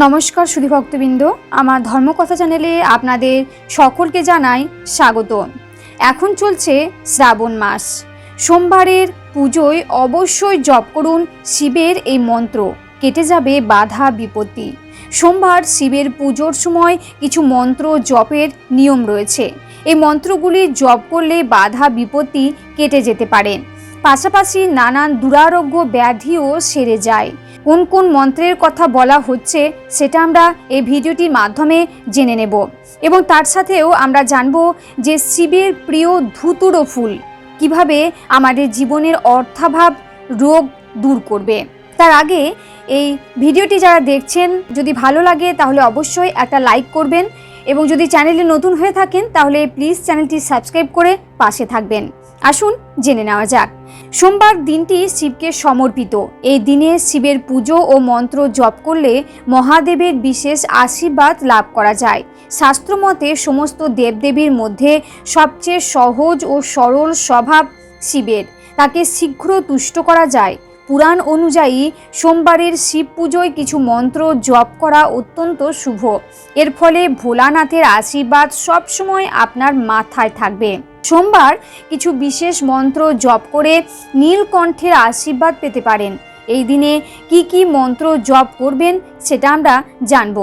নমস্কার সুধী ভক্তবৃন্দ, আমার ধর্মকথা চ্যানেলে আপনাদের সকলকে জানাই স্বাগত। এখন চলছে শ্রাবণ মাস। সোমবারের পুজোয় অবশ্যই জপ করুন শিবের এই মন্ত্র, কেটে যাবে বাধা বিপত্তি। সোমবার শিবের পুজোর সময় কিছু মন্ত্র জপের নিয়ম রয়েছে। এই মন্ত্রগুলি জপ করলে বাধা বিপত্তি কেটে যেতে পারে, পাশাপাশি নানান দুরারোগ্য ব্যাধিও সেরে যায়। কোন কোন মন্ত্রের কথা বলা হচ্ছে সেটা আমরা এই ভিডিওটির মাধ্যমে জেনে নেব, এবং তার সাথেও আমরা জানব যে শিবের প্রিয় ধুতুরো ফুল কিভাবে আমাদের জীবনের অর্থাভাব রোগ দূর করবে। তার আগে এই ভিডিওটি যারা দেখছেন, যদি ভালো লাগে তাহলে অবশ্যই একটা লাইক করবেন, এবং যদি চ্যানেলে নতুন হয়ে থাকেন তাহলে প্লিজ চ্যানেলটি সাবস্ক্রাইব করে পাশে থাকবেন। আসুন জেনে নেওয়া যাক। সোমবার দিনটি শিবকে সমর্পিত। এই দিনে শিবের পুজো ও মন্ত্র জপ করলে মহাদেবের বিশেষ আশীর্বাদ লাভ করা যায়। শাস্ত্রমতে সমস্ত দেবদেবীর মধ্যে সবচেয়ে সহজ ও সরল স্বভাব শিবের, তাকে শীঘ্র তুষ্ট করা যায়। পুরাণ অনুযায়ী সোমবারের শিব পুজোয় কিছু মন্ত্র জপ করা অত্যন্ত শুভ। এর ফলে ভোলানাথের আশীর্বাদ সবসময় আপনার মাথায় থাকবে। সোমবার কিছু বিশেষ মন্ত্র জপ করে নীলকণ্ঠের আশীর্বাদ পেতে পারেন। এই দিনে কি কি মন্ত্র জপ করবেন সেটা আমরা জানব।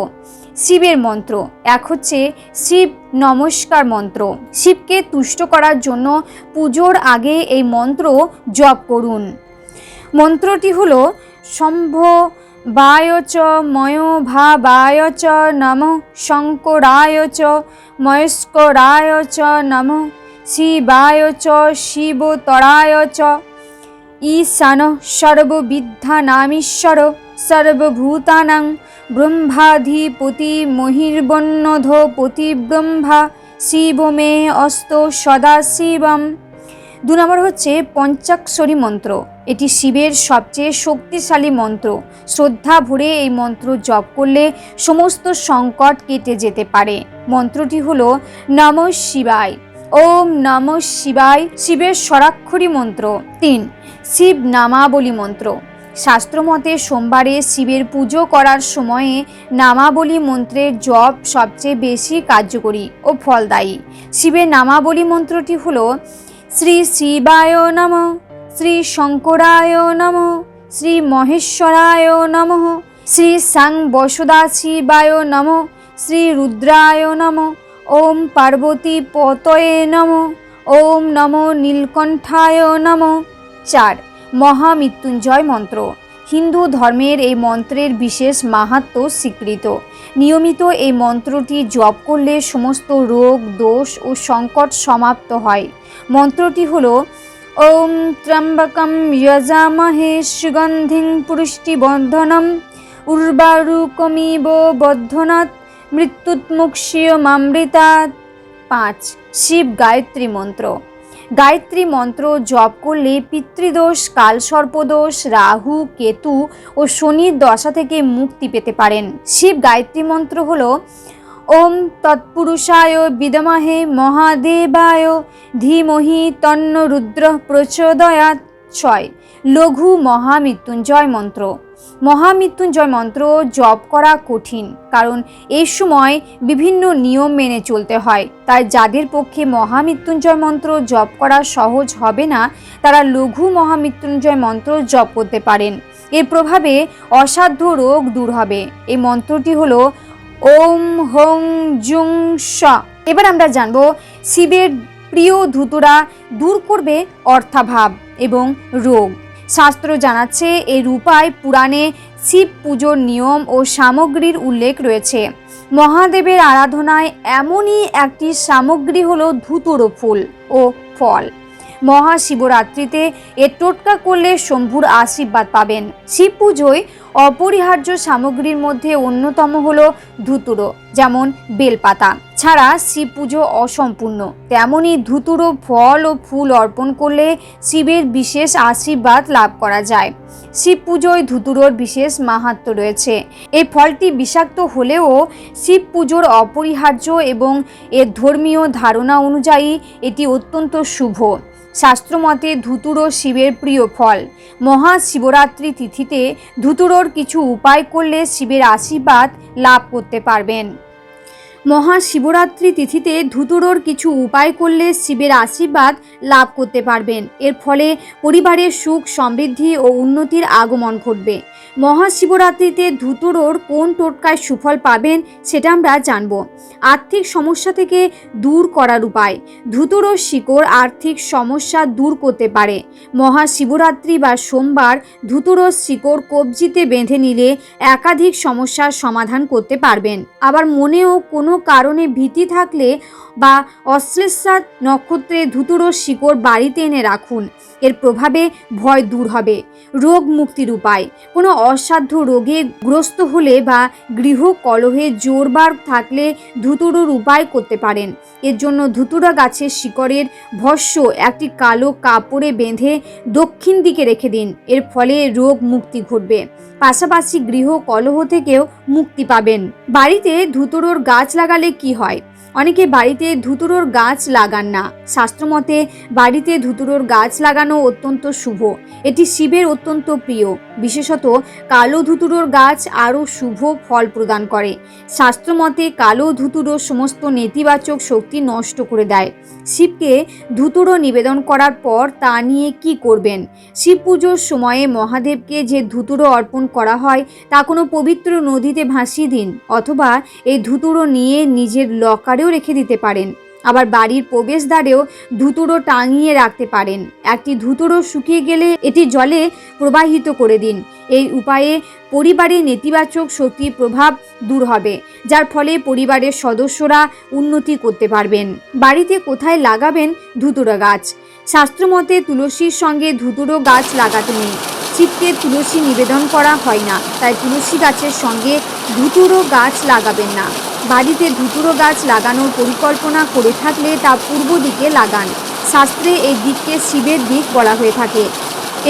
শিবের মন্ত্র এক হচ্ছে শিব নমস্কার মন্ত্র। শিবকে তুষ্ট করার জন্য পুজোর আগে এই মন্ত্র জপ করুন। মন্ত্রটি হলো শম্ভবায় চ ময়োভাবায় চ নমঃ, শঙ্করায় চ ময়স্করায় চ নমঃ, শিবায় চ শিবতরায় চ, ঈশানঃ সর্ববিদ্যানামীশ্বর সর্বভূতানাং ব্রহ্মাধিপতি মহির্বন্নধপতি ব্রহ্মা, শিব মে অস্ত সদাশিবম। 2 নম্বর হচ্ছে পঞ্চাক্ষরী মন্ত্র। এটি শিবের সবচেয়ে শক্তিশালী মন্ত্র। শ্রদ্ধা ভরে এই মন্ত্র জপ করলে সমস্ত সংকট কেটে যেতে পারে। মন্ত্রটি হলো নমঃ শিবায়। ওম নমঃ শিবায় শিবের স্বরাক্ষরী মন্ত্র। 3 শিব নামাবলী মন্ত্র। শাস্ত্রমতে সোমবারে শিবের পুজো করার সময়ে নামাবলী মন্ত্রের জপ সবচেয়ে বেশি কার্যকরী ও ফলদায়ী। শিবের নামাবলী মন্ত্রটি হলো শ্রী শিবায় নমঃ, শ্রী শঙ্করায় নমঃ, শ্রী মহেশ্বরায় নমঃ, শ্রী সাং বসুদাশিবায় নমঃ, শ্রী রুদ্রায় নমঃ, ওম পার্বতী পতয়ে নমঃ, ওম নমো নীলকণ্ঠায় নমঃ। 4 মহামৃত্যুঞ্জয় মন্ত্র। হিন্দু ধর্মের এই মন্ত্রের বিশেষ মাহাত্ম্য স্বীকৃত। নিয়মিত এই মন্ত্রটি জপ করলে সমস্ত রোগ দোষ ও সংকট সমাপ্ত হয়। মন্ত্রটি হলো ওম ত্র্যম্বকম যজামহে সুগন্ধিং পুষ্টিবর্ধনম উর্বারুকমিব বর্ধনাৎ মৃত্যুৎমুক্ষীয়মামৃতাৎ। 5 শিব গায়ত্রী মন্ত্র। গায়ত্রী মন্ত্র জপ করলে পিতৃদোষ, কালসর্পদোষ, রাহু কেতু ও শনির দশা থেকে মুক্তি পেতে পারেন। শিব গায়ত্রী মন্ত্র হলো ওম তৎপুরুষায় বিদমহে মহাদেবায় ধীমহি তন্ন রুদ্র প্রচোদয়াৎ। 6 লঘু মহামৃত্যুঞ্জয় মন্ত্র। মহামৃত্যুঞ্জয় মন্ত্র জপ করা কঠিন, কারণ এই সময় বিভিন্ন নিয়ম মেনে চলতে হয়। তাই যাদের পক্ষে মহামৃত্যুঞ্জয় মন্ত্র জপ করা সহজ হবে না, তারা লঘু মহামৃত্যুঞ্জয় মন্ত্র জপ করতে পারেন। এর প্রভাবে অসাধ্য রোগ দূর হবে। এই মন্ত্রটি হলো ওম হং জুং স। এবার আমরা জানব শিবের প্রিয় ধুতুরা দূর করবে অর্থাভাব এবং রোগ। শাস্ত্র জানাচ্ছে এর উপায় পুরাণে শিব পুজোর নিয়ম ও সামগ্রীর উল্লেখ রয়েছে। মহাদেবের আরাধনায় এমনই একটি সামগ্রী হলো ধুতুরো ফুল ও ফল। মহাশিবরাত্রিতে এর টোটকা করলে শম্ভুর আশীর্বাদ পাবেন। শিব পুজোয় অপরিহার্য সামগ্রীর মধ্যে অন্যতম হলো ধুতুরো। যেমন বেলপাতা ছাড়া শিব পুজো অসম্পূর্ণ, তেমনি ধুতুরো ফল ও ফুল অর্পণ করলে শিবের বিশেষ আশীর্বাদ লাভ করা যায়। শিব পুজোয় ধুতুরোর বিশেষ মাহাত্ম্য রয়েছে। এই ফলটি বিষাক্ত হলেও শিব পুজোর অপরিহার্য এবং এর ধর্মীয় ধারণা অনুযায়ী এটি অত্যন্ত শুভ। শাস্ত্রমতে ধুতুরো শিবের প্রিয় ফল। মহাশিবরাত্রি তিথিতে ধুতুরোর কিছু উপায় করলে শিবের আশীর্বাদ লাভ করতে পারবেন। মহাশিবরাত্রি তিথিতে ধুতুরোর কিছু উপায় করলে শিবের আশীর্বাদ লাভ করতে পারবেন। এর ফলে পরিবারের সুখ সমৃদ্ধি ও উন্নতির আগমন ঘটবে। মহাশিবরাত্রিতে ধুতুরোর কোন টোটকায় সুফল পাবেন সেটা আমরা জানব। আর্থিক সমস্যা থেকে দূর করার উপায়। ধুতুরোর শিকড় আর্থিক সমস্যা দূর করতে পারে। মহাশিবরাত্রি বা সোমবার ধুতুরোর শিকড় কবজিতে বেঁধে নিলে একাধিক সমস্যার সমাধান করতে পারবেন। আবার মনেও কোনো কারণে ভীতি থাকলে বা অশ্লেষা নক্ষত্রে ধুতুরোর শিকড় বাড়িতে এনে রাখুন। এর প্রভাবে ভয় দূর হবে। রোগ মুক্তির উপায়। কোনো অসাধ্য রোগে গ্রস্ত হলে বা গৃহ কলহে জোরবার থাকলে ধুতুরোর উপায় করতে পারেন। এর জন্য ধুতুরা গাছের শিকড়ের ভস্য একটি কালো কাপড়ে বেঁধে দক্ষিণ দিকে রেখে দিন। এর ফলে রোগ মুক্তি ঘটবে। পাশাপাশি গৃহ কলহ থেকেও মুক্তি পাবেন। বাড়িতে ধুতুরোর গাছ লাগালে কি হয়? অনেকে বাড়িতে ধুতুরোর গাছ লাগান না। শাস্ত্রমতে বাড়িতে ধুতুরোর গাছ লাগানো অত্যন্ত শুভ। এটি শিবের অত্যন্ত প্রিয়। বিশেষত কালো ধুতুরোর গাছ আরও শুভ ফল প্রদান করে। শাস্ত্রমতে কালো ধুতুরো সমস্ত নেতিবাচক শক্তি নষ্ট করে দেয়। শিবকে ধুতুরো নিবেদন করার পর তা নিয়ে কি করবেন? শিব পুজোর সময়ে মহাদেবকে যে ধুতুরো অর্পণ করা হয় তা কোনো পবিত্র নদীতে ভাসিয়ে দিন, অথবা এই ধুতুরো নিয়ে নিজের লকারেও রেখে দিতে পারেন। আবার বাড়ির প্রবেশদ্বারেও ধুতুরো টাঙিয়ে রাখতে পারেন। একটি ধুতুরো শুকিয়ে গেলে এটি জলে প্রবাহিত করে দিন। এই উপায়ে পরিবারে নেতিবাচক শক্তির প্রভাব দূর হবে, যার ফলে পরিবারের সদস্যরা উন্নতি করতে পারবেন। বাড়িতে কোথায় লাগাবেন ধুতুরো গাছ? শাস্ত্রমতে তুলসীর সঙ্গে ধুতুরো গাছ লাগাতে নেই। শিবকে তুলসী নিবেদন করা হয় না, তাই তুলসী গাছের সঙ্গে ধুতুরো গাছ লাগাবেন না। বাড়িতে ধুতুরো গাছ লাগানোর পরিকল্পনা করে থাকলে তা পূর্ব দিকে লাগান। শাস্ত্রে এই দিককে শিবের দিক বলা হয়ে থাকে।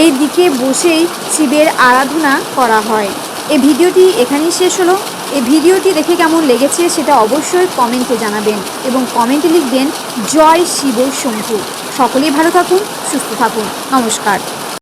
এই দিকে বসেই শিবের আরাধনা করা হয়। এই ভিডিওটি এখানেই শেষ হলো। এই ভিডিওটি দেখে কেমন লেগেছে সেটা অবশ্যই কমেন্টে জানাবেন এবং কমেন্টে লিখবেন জয় শিব শম্ভু। সকলেই ভালো থাকুন, সুস্থ থাকুন। নমস্কার।